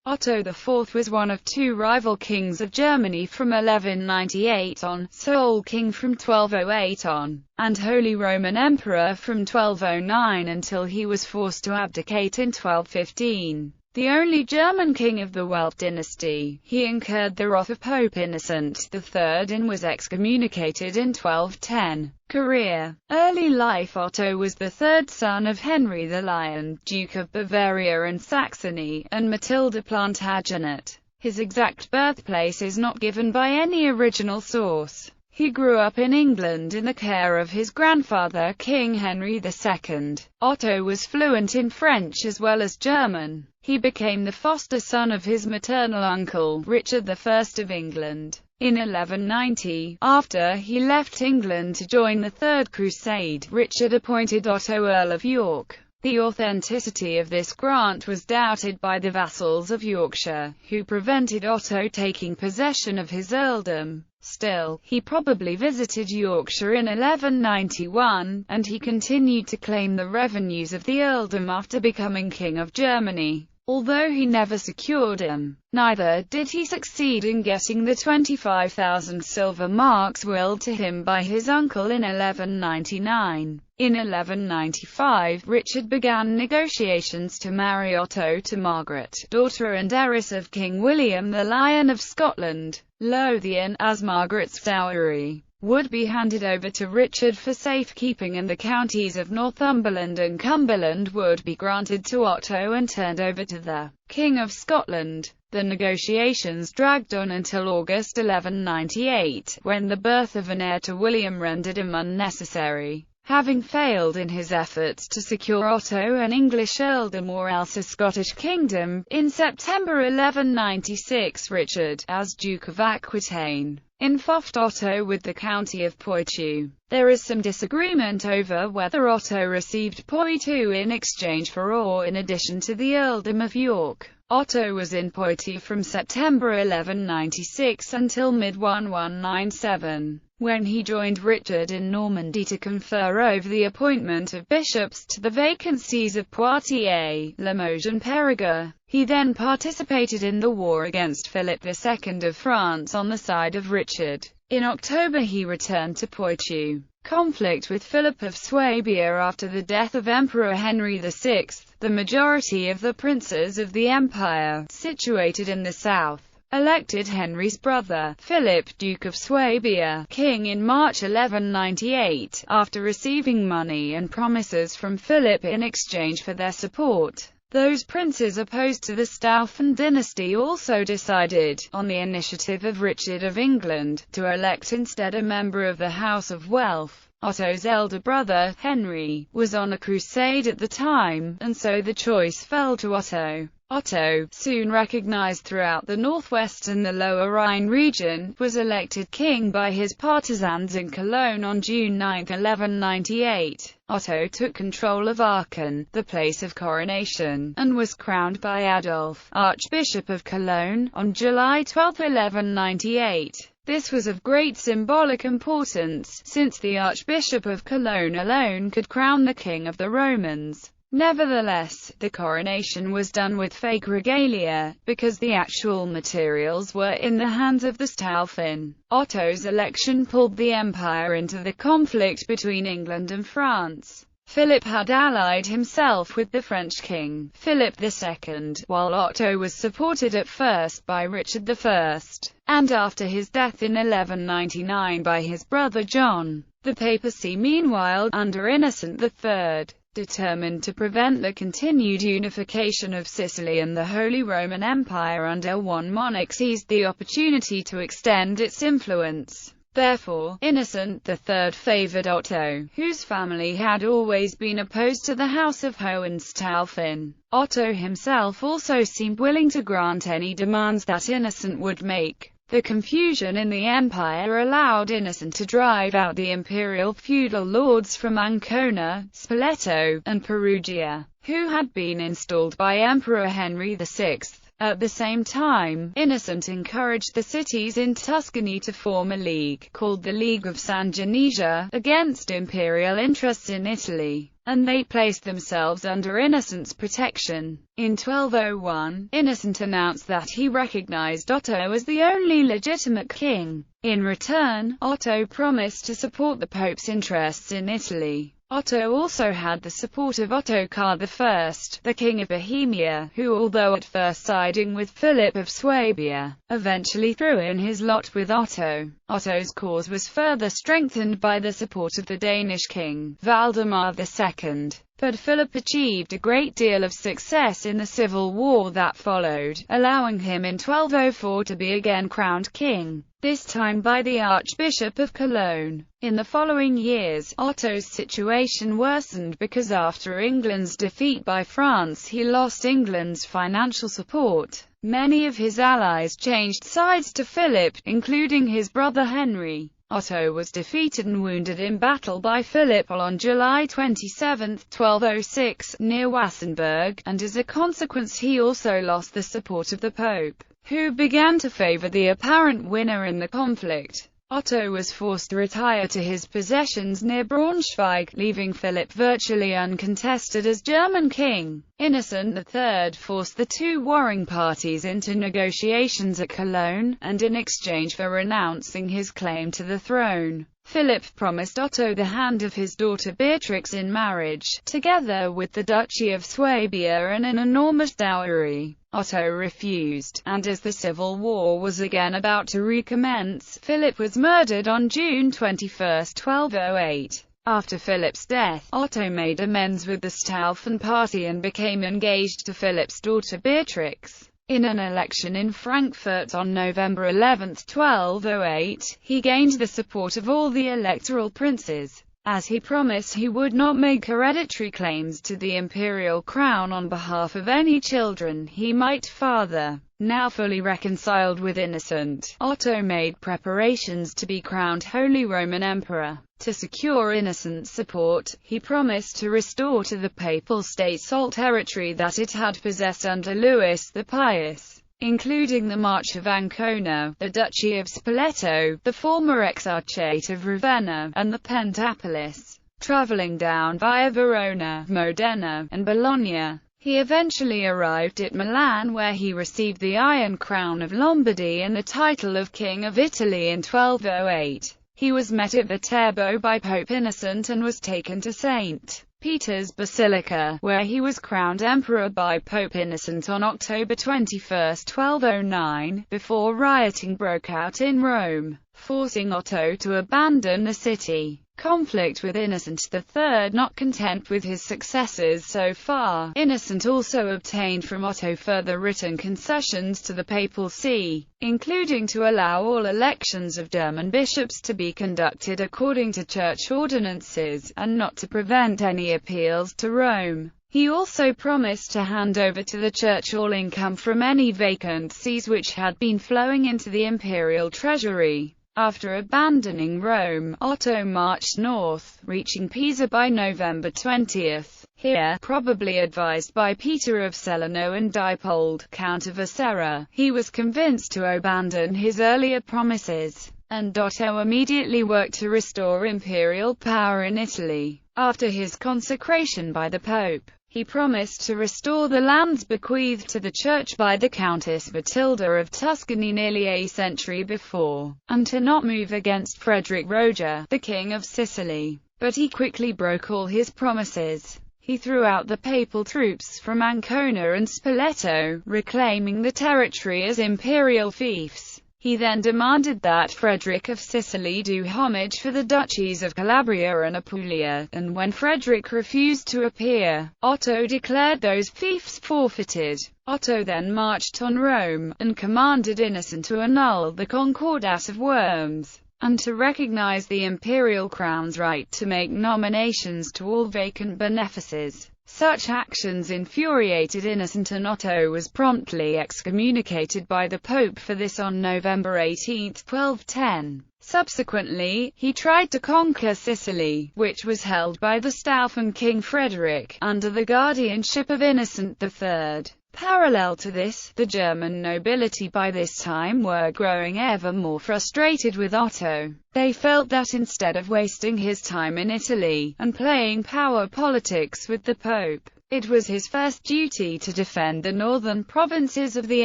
Otto IV was one of two rival kings of Germany from 1198 on, sole king from 1208 on, and Holy Roman Emperor from 1209 until he was forced to abdicate in 1215. The only German king of the Welf dynasty, he incurred the wrath of Pope Innocent III and was excommunicated in 1210. Career. Early life. Otto was the third son of Henry the Lion, Duke of Bavaria and Saxony, and Matilda Plantagenet. His exact birthplace is not given by any original source. He grew up in England in the care of his grandfather, King Henry II. Otto was fluent in French as well as German. He became the foster son of his maternal uncle, Richard I of England. In 1190, after he left England to join the Third Crusade, Richard appointed Otto Earl of York. The authenticity of this grant was doubted by the vassals of Yorkshire, who prevented Otto taking possession of his earldom. Still, he probably visited Yorkshire in 1191, and he continued to claim the revenues of the earldom after becoming King of Germany. Although he never secured them, neither did he succeed in getting the 25,000 silver marks willed to him by his uncle in 1199. In 1195, Richard began negotiations to marry Otto to Margaret, daughter and heiress of King William the Lion of Scotland. Lothian, as Margaret's dowry, would be handed over to Richard for safekeeping, and the counties of Northumberland and Cumberland would be granted to Otto and turned over to the King of Scotland. The negotiations dragged on until August 1198, when the birth of an heir to William rendered him unnecessary. Having failed in his efforts to secure Otto an English earldom or else a Scottish kingdom, in September 1196 Richard, as Duke of Aquitaine, infoffed Otto with the county of Poitou. There is some disagreement over whether Otto received Poitou in exchange for or in addition to the earldom of York. Otto was in Poitou from September 1196 until mid-1197, when he joined Richard in Normandy to confer over the appointment of bishops to the vacancies of Poitiers, Limoges and Périgueux. He then participated in the war against Philip II of France on the side of Richard. In October he returned to Poitou. Conflict with Philip of Swabia. After the death of Emperor Henry VI, the majority of the princes of the empire, situated in the south, elected Henry's brother, Philip, Duke of Swabia, king in March 1198, after receiving money and promises from Philip in exchange for their support. Those princes opposed to the Stauffen dynasty also decided, on the initiative of Richard of England, to elect instead a member of the House of Welf. Otto's elder brother, Henry, was on a crusade at the time, and so the choice fell to Otto. Otto, soon recognized throughout the northwest and the Lower Rhine region, was elected king by his partisans in Cologne on June 9, 1198. Otto took control of Aachen, the place of coronation, and was crowned by Adolf, Archbishop of Cologne, on July 12, 1198. This was of great symbolic importance, since the Archbishop of Cologne alone could crown the King of the Romans. Nevertheless, the coronation was done with fake regalia, because the actual materials were in the hands of the Stauffen. Otto's election pulled the empire into the conflict between England and France. Philip had allied himself with the French king, Philip II, while Otto was supported at first by Richard I, and after his death in 1199 by his brother John. The Papacy, meanwhile, under Innocent III, determined to prevent the continued unification of Sicily and the Holy Roman Empire under one monarch, seized the opportunity to extend its influence. Therefore, Innocent III favored Otto, whose family had always been opposed to the House of Hohenstaufen. Otto himself also seemed willing to grant any demands that Innocent would make. The confusion in the empire allowed Innocent to drive out the imperial feudal lords from Ancona, Spoleto, and Perugia, who had been installed by Emperor Henry VI. At the same time, Innocent encouraged the cities in Tuscany to form a league, called the League of San Genesio, against imperial interests in Italy. and they placed themselves under Innocent's protection. In 1201, Innocent announced that he recognized Otto as the only legitimate king. In return, Otto promised to support the Pope's interests in Italy. Otto also had the support of Otto IV, the King of Bohemia, who, although at first siding with Philip of Swabia, eventually threw in his lot with Otto. Otto's cause was further strengthened by the support of the Danish king, Valdemar II. But Philip achieved a great deal of success in the civil war that followed, allowing him in 1204 to be again crowned king, this time by the Archbishop of Cologne. In the following years, Otto's situation worsened because after England's defeat by France he lost England's financial support. Many of his allies changed sides to Philip, including his brother Henry. Otto was defeated and wounded in battle by Philip on July 27, 1206, near Wassenberg, and as a consequence he also lost the support of the Pope, who began to favor the apparent winner in the conflict. Otto was forced to retire to his possessions near Braunschweig, leaving Philip virtually uncontested as German king. Innocent III forced the two warring parties into negotiations at Cologne, and in exchange for renouncing his claim to the throne, Philip promised Otto the hand of his daughter Beatrix in marriage, together with the Duchy of Swabia and an enormous dowry. Otto refused, and as the civil war was again about to recommence, Philip was murdered on June 21, 1208. After Philip's death, Otto made amends with the Staufen party and became engaged to Philip's daughter Beatrix. In an election in Frankfurt on November 11, 1208, he gained the support of all the electoral princes. As he promised he would not make hereditary claims to the imperial crown on behalf of any children he might father. Now fully reconciled with Innocent, Otto made preparations to be crowned Holy Roman Emperor. To secure Innocent's support, he promised to restore to the Papal States all territory that it had possessed under Louis the Pious, including the March of Ancona, the Duchy of Spoleto, the former Exarchate of Ravenna, and the Pentapolis. Traveling down via Verona, Modena, and Bologna, he eventually arrived at Milan, where he received the Iron Crown of Lombardy and the title of King of Italy in 1208. He was met at Viterbo by Pope Innocent and was taken to St. Peter's Basilica, where he was crowned emperor by Pope Innocent on October 21, 1209, before rioting broke out in Rome, forcing Otto to abandon the city. Conflict with Innocent III. Not content with his successes so far, Innocent also obtained from Otto further written concessions to the Papal See, including to allow all elections of German bishops to be conducted according to church ordinances, and not to prevent any appeals to Rome. He also promised to hand over to the Church all income from any vacant sees which had been flowing into the imperial treasury. After abandoning Rome, Otto marched north, reaching Pisa by November 20. Here, probably advised by Peter of Celano and Diepold, Count of Acerra, he was convinced to abandon his earlier promises, and Otto immediately worked to restore imperial power in Italy. After his consecration by the Pope, he promised to restore the lands bequeathed to the Church by the Countess Matilda of Tuscany nearly a century before, and to not move against Frederick Roger, the King of Sicily. But he quickly broke all his promises. He threw out the papal troops from Ancona and Spoleto, reclaiming the territory as imperial fiefs. He then demanded that Frederick of Sicily do homage for the duchies of Calabria and Apulia, and when Frederick refused to appear, Otto declared those fiefs forfeited. Otto then marched on Rome, and commanded Innocent to annul the Concordat of Worms, and to recognize the imperial crown's right to make nominations to all vacant benefices. Such actions infuriated Innocent, and Otto was promptly excommunicated by the Pope for this on November 18, 1210. Subsequently, he tried to conquer Sicily, which was held by the Staufen King Frederick, under the guardianship of Innocent III. Parallel to this, the German nobility by this time were growing ever more frustrated with Otto. They felt that instead of wasting his time in Italy, and playing power politics with the Pope, it was his first duty to defend the northern provinces of the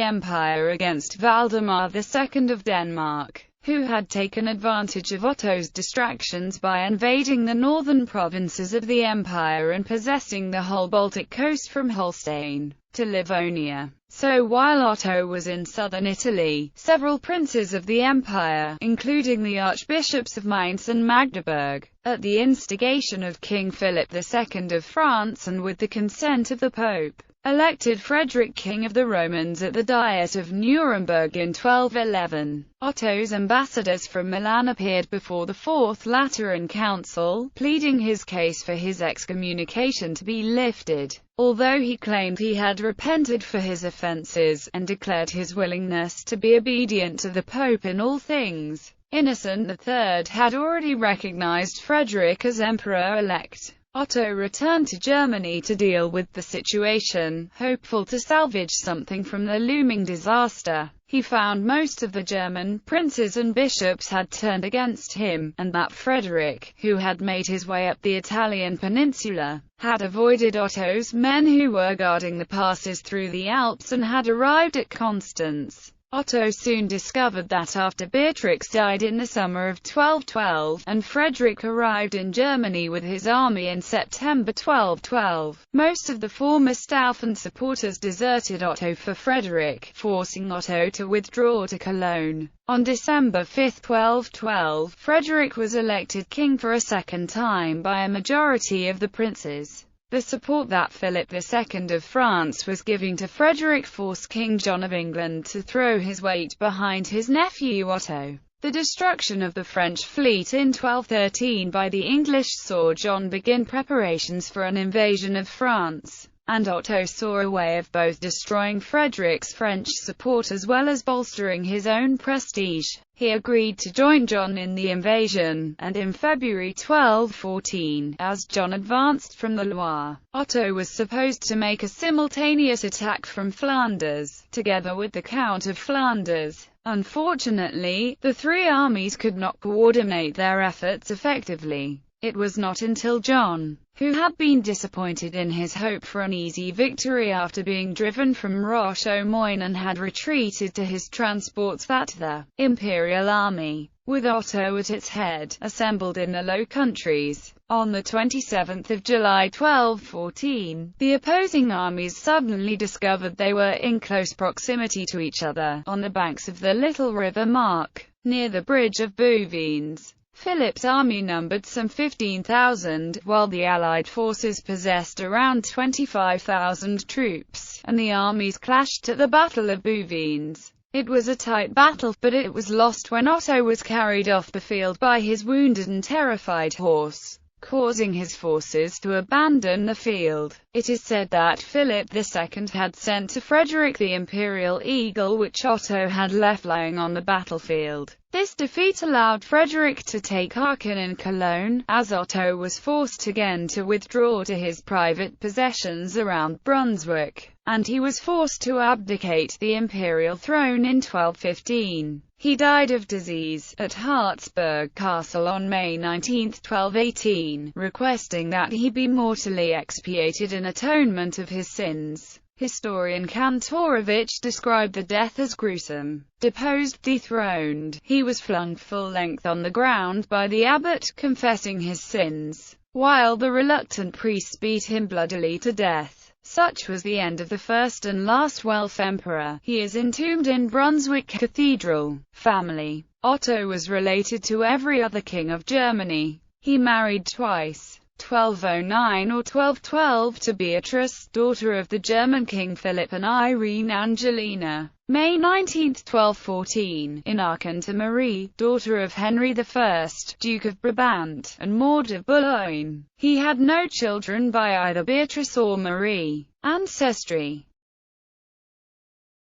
empire against Valdemar II of Denmark, who had taken advantage of Otto's distractions by invading the northern provinces of the empire and possessing the whole Baltic coast from Holstein to Livonia. So while Otto was in southern Italy, several princes of the empire, including the archbishops of Mainz and Magdeburg, at the instigation of King Philip II of France and with the consent of the Pope, elected Frederick King of the Romans at the Diet of Nuremberg in 1211. Otto's ambassadors from Milan appeared before the Fourth Lateran Council, pleading his case for his excommunication to be lifted, although he claimed he had repented for his offences, and declared his willingness to be obedient to the Pope in all things. Innocent III had already recognized Frederick as emperor-elect. Otto returned to Germany to deal with the situation, hopeful to salvage something from the looming disaster. He found most of the German princes and bishops had turned against him, and that Frederick, who had made his way up the Italian peninsula, had avoided Otto's men who were guarding the passes through the Alps and had arrived at Constance. Otto soon discovered that after Beatrix died in the summer of 1212, and Frederick arrived in Germany with his army in September 1212, most of the former staff and supporters deserted Otto for Frederick, forcing Otto to withdraw to Cologne. On December 5, 1212, Frederick was elected king for a second time by a majority of the princes. The support that Philip II of France was giving to Frederick forced King John of England to throw his weight behind his nephew Otto. The destruction of the French fleet in 1213 by the English saw John begin preparations for an invasion of France, and Otto saw a way of both destroying Frederick's French support as well as bolstering his own prestige. He agreed to join John in the invasion, and in February 1214, as John advanced from the Loire, Otto was supposed to make a simultaneous attack from Flanders, together with the Count of Flanders. Unfortunately, the three armies could not coordinate their efforts effectively. It was not until John, who had been disappointed in his hope for an easy victory after being driven from Roche-aux-Moines and had retreated to his transports, that the Imperial army, with Otto at its head, assembled in the Low Countries. On the 27th of July 1214, the opposing armies suddenly discovered they were in close proximity to each other, on the banks of the little river Mark, near the bridge of Bouvines. Philip's army numbered some 15,000, while the Allied forces possessed around 25,000 troops, and the armies clashed at the Battle of Bouvines. It was a tight battle, but it was lost when Otto was carried off the field by his wounded and terrified horse, causing his forces to abandon the field. It is said that Philip II had sent to Frederick the Imperial eagle which Otto had left lying on the battlefield. This defeat allowed Frederick to take Aachen and Cologne, as Otto was forced again to withdraw to his private possessions around Brunswick, and he was forced to abdicate the imperial throne in 1215. He died of disease at Harzburg Castle on May 19, 1218, requesting that he be mortally expiated in atonement of his sins. Historian Kantorowicz described the death as gruesome. Deposed, dethroned, he was flung full length on the ground by the abbot, confessing his sins, while the reluctant priests beat him bloodily to death. Such was the end of the first and last Welf emperor. He is entombed in Brunswick Cathedral. Family. Otto was related to every other king of Germany. He married twice. 1209 or 1212 to Beatrice, daughter of the German King Philip, and Irene Angelina. May 19, 1214, in Aachen to Marie, daughter of Henry I, Duke of Brabant, and Maud of Boulogne. He had no children by either Beatrice or Marie. Ancestry.